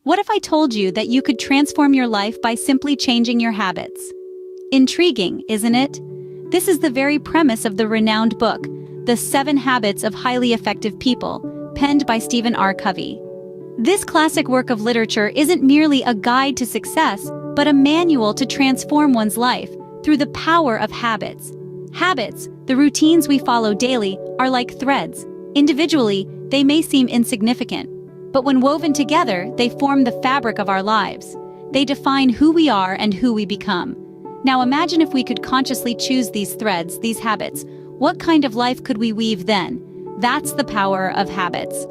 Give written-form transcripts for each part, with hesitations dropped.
What if I told you that you could transform your life by simply changing your habits? Intriguing, isn't it? This is the very premise of the renowned book, The 7 Habits of Highly Effective People, penned by Stephen R. Covey. This classic work of literature isn't merely a guide to success, but a manual to transform one's life through the power of habits. Habits, the routines we follow daily, are like threads. Individually, they may seem insignificant, but when woven together, they form the fabric of our lives. They define who we are and who we become. Now imagine if we could consciously choose these threads, these habits. What kind of life could we weave then? That's the power of habits.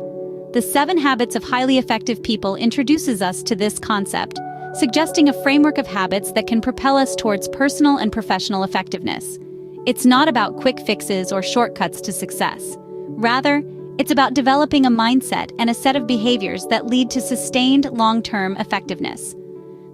The 7 Habits of Highly Effective People introduces us to this concept, suggesting a framework of habits that can propel us towards personal and professional effectiveness. It's not about quick fixes or shortcuts to success. Rather, it's about developing a mindset and a set of behaviors that lead to sustained, long-term effectiveness.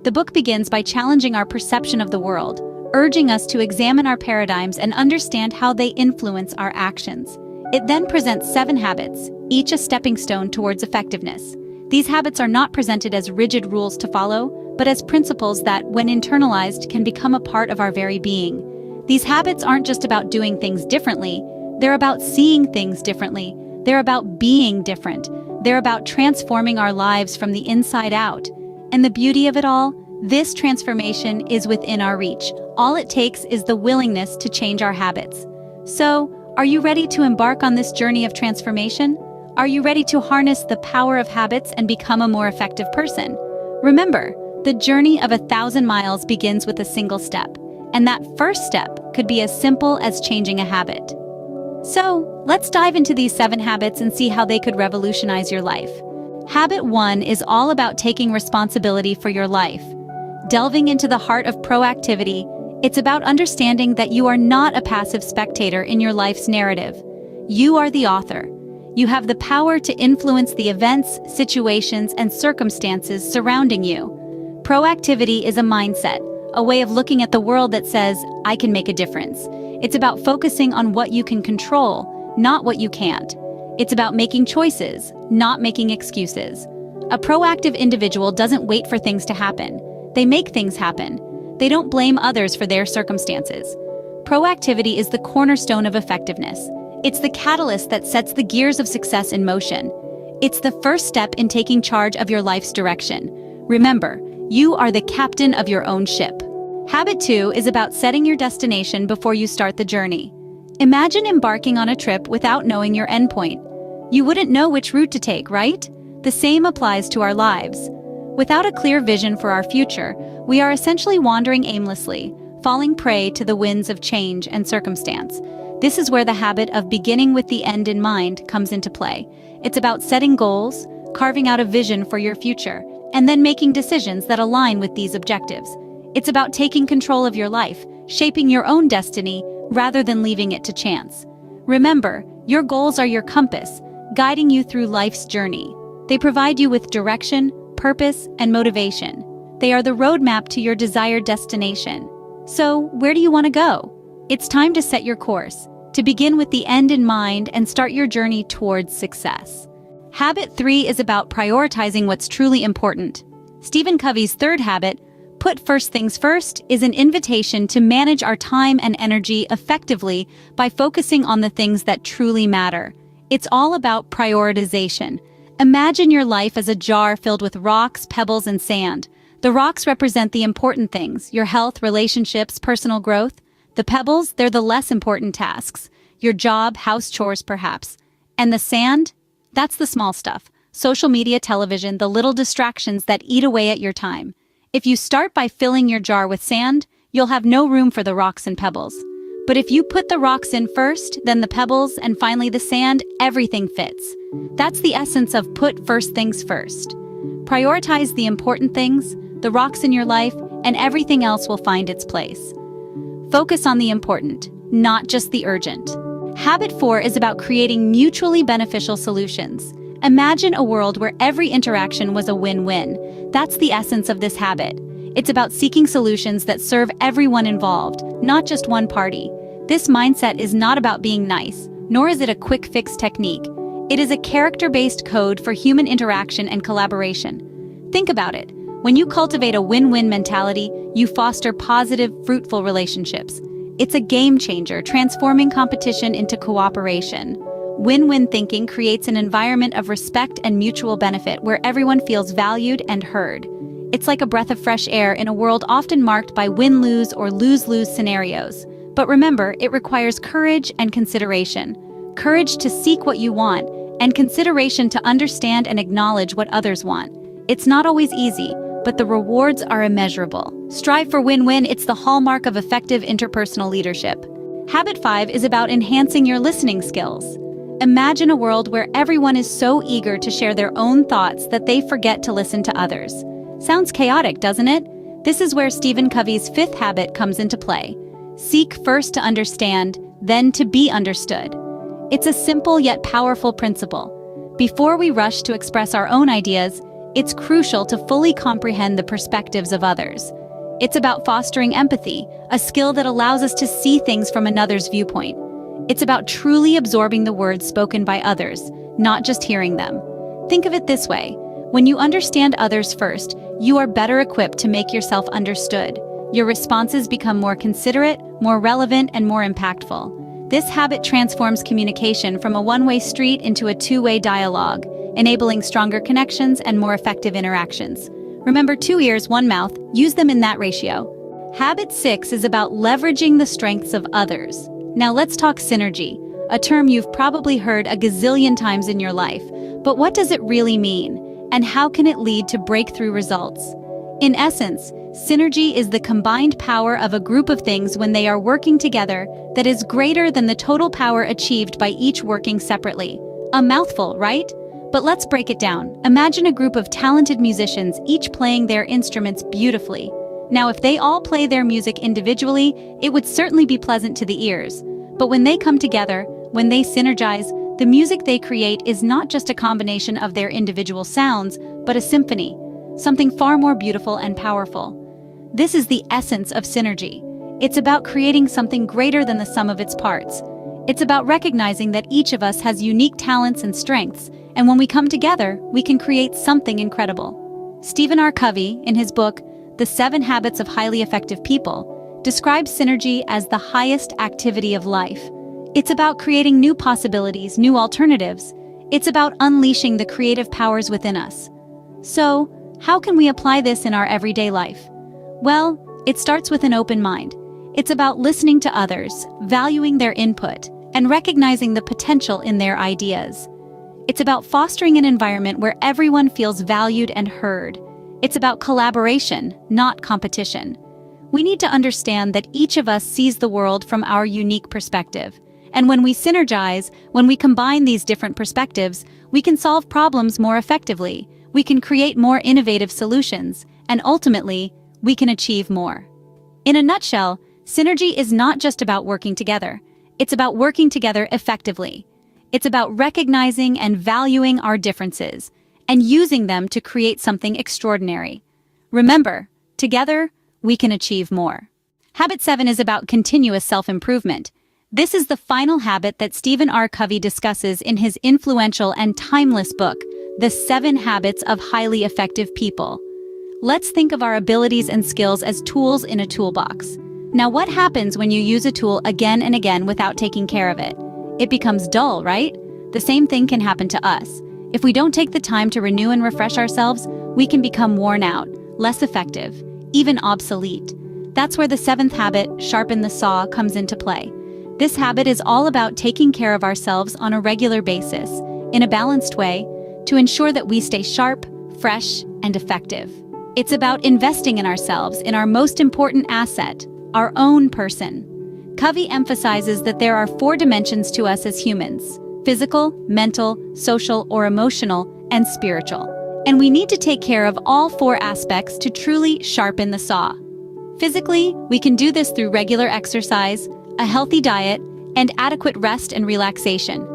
The book begins by challenging our perception of the world, urging us to examine our paradigms and understand how they influence our actions. It then presents 7 habits, each a stepping stone towards effectiveness. These habits are not presented as rigid rules to follow, but as principles that, when internalized, can become a part of our very being. These habits aren't just about doing things differently, they're about seeing things differently. They're about being different. They're about transforming our lives from the inside out. And the beauty of it all, this transformation is within our reach. All it takes is the willingness to change our habits. So, are you ready to embark on this journey of transformation? Are you ready to harness the power of habits and become a more effective person? Remember, the journey of 1,000 miles begins with a single step, and that first step could be as simple as changing a habit. So, let's dive into these 7 habits and see how they could revolutionize your life. Habit 1 is all about taking responsibility for your life. Delving into the heart of proactivity, it's about understanding that you are not a passive spectator in your life's narrative. You are the author. You have the power to influence the events, situations, and circumstances surrounding you. Proactivity is a mindset, a way of looking at the world that says, I can make a difference. It's about focusing on what you can control, not what you can't. It's about making choices, not making excuses. A proactive individual doesn't wait for things to happen. They make things happen. They don't blame others for their circumstances. Proactivity is the cornerstone of effectiveness. It's the catalyst that sets the gears of success in motion. It's the first step in taking charge of your life's direction. Remember, you are the captain of your own ship. Habit 2 is about setting your destination before you start the journey. Imagine embarking on a trip without knowing your endpoint. You wouldn't know which route to take, right? The same applies to our lives. Without a clear vision for our future, we are essentially wandering aimlessly, falling prey to the winds of change and circumstance. This is where the habit of beginning with the end in mind comes into play. It's about setting goals, carving out a vision for your future, and then making decisions that align with these objectives. It's about taking control of your life, shaping your own destiny, rather than leaving it to chance. Remember, your goals are your compass, guiding you through life's journey. They provide you with direction, purpose, and motivation. They are the roadmap to your desired destination. So, where do you want to go? It's time to set your course, to begin with the end in mind and start your journey towards success. Habit 3 is about prioritizing what's truly important. Stephen Covey's 3rd habit, Put First Things First, is an invitation to manage our time and energy effectively by focusing on the things that truly matter. It's all about prioritization. Imagine your life as a jar filled with rocks, pebbles, and sand. The rocks represent the important things, your health, relationships, personal growth. The pebbles, they're the less important tasks, your job, house chores perhaps. And the sand? That's the small stuff. Social media, television, the little distractions that eat away at your time. If you start by filling your jar with sand, you'll have no room for the rocks and pebbles. But if you put the rocks in first, then the pebbles, and finally the sand, everything fits. That's the essence of put first things first. Prioritize the important things, the rocks in your life, and everything else will find its place. Focus on the important, not just the urgent. Habit 4 is about creating mutually beneficial solutions. Imagine a world where every interaction was a win-win. That's the essence of this habit. It's about seeking solutions that serve everyone involved, not just one party. This mindset is not about being nice, nor is it a quick fix technique. It is a character-based code for human interaction and collaboration. Think about it. When you cultivate a win-win mentality, you foster positive, fruitful relationships. It's a game changer, transforming competition into cooperation. Win-win thinking creates an environment of respect and mutual benefit where everyone feels valued and heard. It's like a breath of fresh air in a world often marked by win-lose or lose-lose scenarios. But remember, it requires courage and consideration. Courage to seek what you want, and consideration to understand and acknowledge what others want. It's not always easy, but the rewards are immeasurable. Strive for win-win. It's the hallmark of effective interpersonal leadership. Habit 5 is about enhancing your listening skills. Imagine a world where everyone is so eager to share their own thoughts that they forget to listen to others. Sounds chaotic, doesn't it? This is where Stephen Covey's 5th habit comes into play. Seek first to understand, then to be understood. It's a simple yet powerful principle. Before we rush to express our own ideas, it's crucial to fully comprehend the perspectives of others. It's about fostering empathy, a skill that allows us to see things from another's viewpoint. It's about truly absorbing the words spoken by others, not just hearing them. Think of it this way. When you understand others first, you are better equipped to make yourself understood. Your responses become more considerate, more relevant, and more impactful. This habit transforms communication from a one-way street into a two-way dialogue, enabling stronger connections and more effective interactions. Remember, 2 ears, 1 mouth, use them in that ratio. Habit 6 is about leveraging the strengths of others. Now let's talk synergy, a term you've probably heard a gazillion times in your life. But what does it really mean? And how can it lead to breakthrough results? In essence, synergy is the combined power of a group of things when they are working together that is greater than the total power achieved by each working separately. A mouthful, right? But let's break it down. Imagine a group of talented musicians, each playing their instruments beautifully. Now, if they all play their music individually, it would certainly be pleasant to the ears. But when they come together, when they synergize, the music they create is not just a combination of their individual sounds, but a symphony, something far more beautiful and powerful. This is the essence of synergy. It's about creating something greater than the sum of its parts. It's about recognizing that each of us has unique talents and strengths, and when we come together, we can create something incredible. Stephen R. Covey, in his book, The 7 Habits of Highly Effective People, describes synergy as the highest activity of life. It's about creating new possibilities, new alternatives. It's about unleashing the creative powers within us. So, how can we apply this in our everyday life? Well, it starts with an open mind. It's about listening to others, valuing their input, and recognizing the potential in their ideas. It's about fostering an environment where everyone feels valued and heard. It's about collaboration, not competition. We need to understand that each of us sees the world from our unique perspective. And when we synergize, when we combine these different perspectives, we can solve problems more effectively, we can create more innovative solutions, and ultimately, we can achieve more. In a nutshell, synergy is not just about working together. It's about working together effectively. It's about recognizing and valuing our differences, and using them to create something extraordinary. Remember, together, we can achieve more. Habit 7 is about continuous self-improvement. This is the final habit that Stephen R. Covey discusses in his influential and timeless book, The 7 Habits of Highly Effective People. Let's think of our abilities and skills as tools in a toolbox. Now, what happens when you use a tool again and again without taking care of it? It becomes dull, right? The same thing can happen to us. If we don't take the time to renew and refresh ourselves, we can become worn out, less effective, even obsolete. That's where the 7th habit, sharpen the saw, comes into play. This habit is all about taking care of ourselves on a regular basis, in a balanced way, to ensure that we stay sharp, fresh, and effective. It's about investing in ourselves, in our most important asset, our own person. Covey emphasizes that there are 4 dimensions to us as humans: physical, mental, social or emotional, and spiritual. And we need to take care of all 4 aspects to truly sharpen the saw. Physically, we can do this through regular exercise, a healthy diet, and adequate rest and relaxation.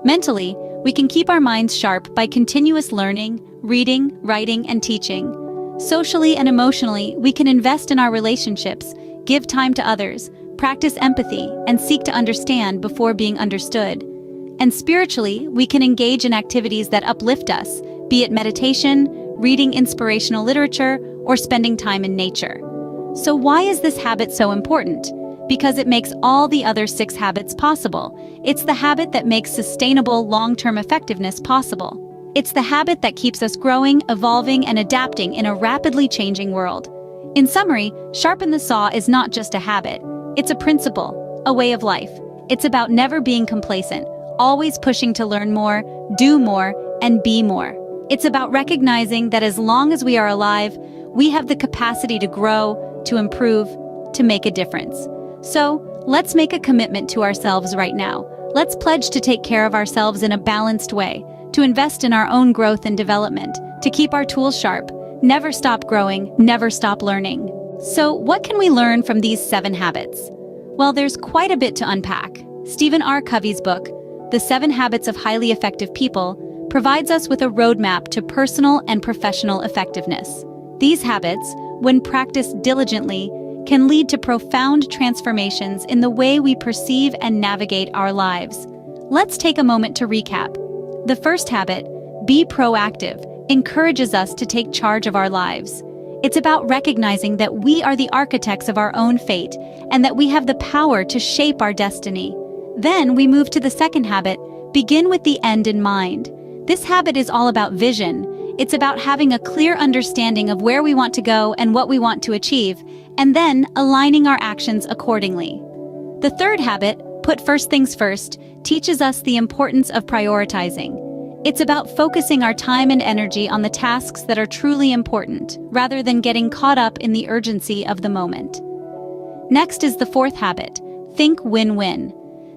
Mentally, we can keep our minds sharp by continuous learning, reading, writing, and teaching. Socially and emotionally, we can invest in our relationships, give time to others, practice empathy, and seek to understand before being understood. And spiritually, we can engage in activities that uplift us, be it meditation, reading inspirational literature, or spending time in nature. So why is this habit so important? Because it makes all the other 6 habits possible. It's the habit that makes sustainable long-term effectiveness possible. It's the habit that keeps us growing, evolving, and adapting in a rapidly changing world. In summary, sharpen the saw is not just a habit. It's a principle, a way of life. It's about never being complacent, always pushing to learn more, do more, and be more. It's about recognizing that as long as we are alive, we have the capacity to grow, to improve, to make a difference. So, let's make a commitment to ourselves right now. Let's pledge to take care of ourselves in a balanced way, to invest in our own growth and development, to keep our tools sharp, never stop growing, never stop learning. So, what can we learn from these 7 habits? Well, there's quite a bit to unpack. Stephen R. Covey's book, The 7 Habits of Highly Effective People, provides us with a roadmap to personal and professional effectiveness. These habits, when practiced diligently, can lead to profound transformations in the way we perceive and navigate our lives. Let's take a moment to recap. The first habit, be proactive, encourages us to take charge of our lives. It's about recognizing that we are the architects of our own fate and that we have the power to shape our destiny. Then we move to the second habit, begin with the end in mind. This habit is all about vision. It's about having a clear understanding of where we want to go and what we want to achieve, and then aligning our actions accordingly. The third habit, put first things first, teaches us the importance of prioritizing. It's about focusing our time and energy on the tasks that are truly important, rather than getting caught up in the urgency of the moment. Next is the fourth habit, think win-win.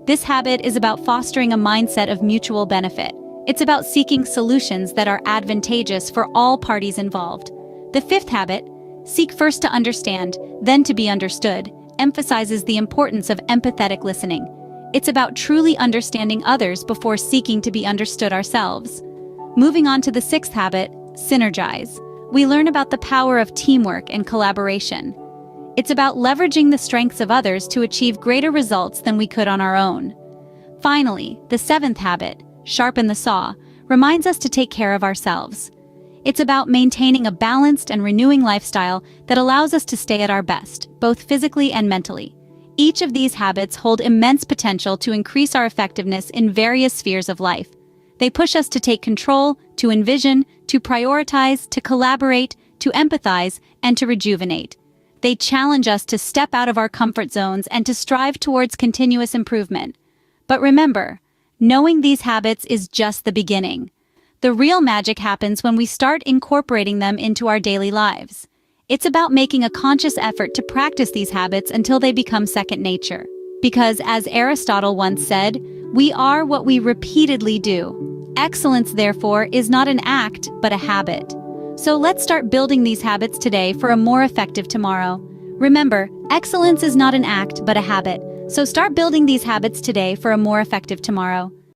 This habit is about fostering a mindset of mutual benefit. It's about seeking solutions that are advantageous for all parties involved. The fifth habit, seek first to understand, then to be understood, emphasizes the importance of empathetic listening. It's about truly understanding others before seeking to be understood ourselves. Moving on to the sixth habit, synergize. We learn about the power of teamwork and collaboration. It's about leveraging the strengths of others to achieve greater results than we could on our own. Finally, the seventh habit, sharpen the saw, reminds us to take care of ourselves. It's about maintaining a balanced and renewing lifestyle that allows us to stay at our best, both physically and mentally. Each of these habits hold immense potential to increase our effectiveness in various spheres of life. They push us to take control, to envision, to prioritize, to collaborate, to empathize, and to rejuvenate. They challenge us to step out of our comfort zones and to strive towards continuous improvement. But remember, knowing these habits is just the beginning. The real magic happens when we start incorporating them into our daily lives. It's about making a conscious effort to practice these habits until they become second nature. Because, as Aristotle once said, we are what we repeatedly do. Excellence, therefore, is not an act, but a habit. So let's start building these habits today for a more effective tomorrow. Remember, excellence is not an act, but a habit. So start building these habits today for a more effective tomorrow.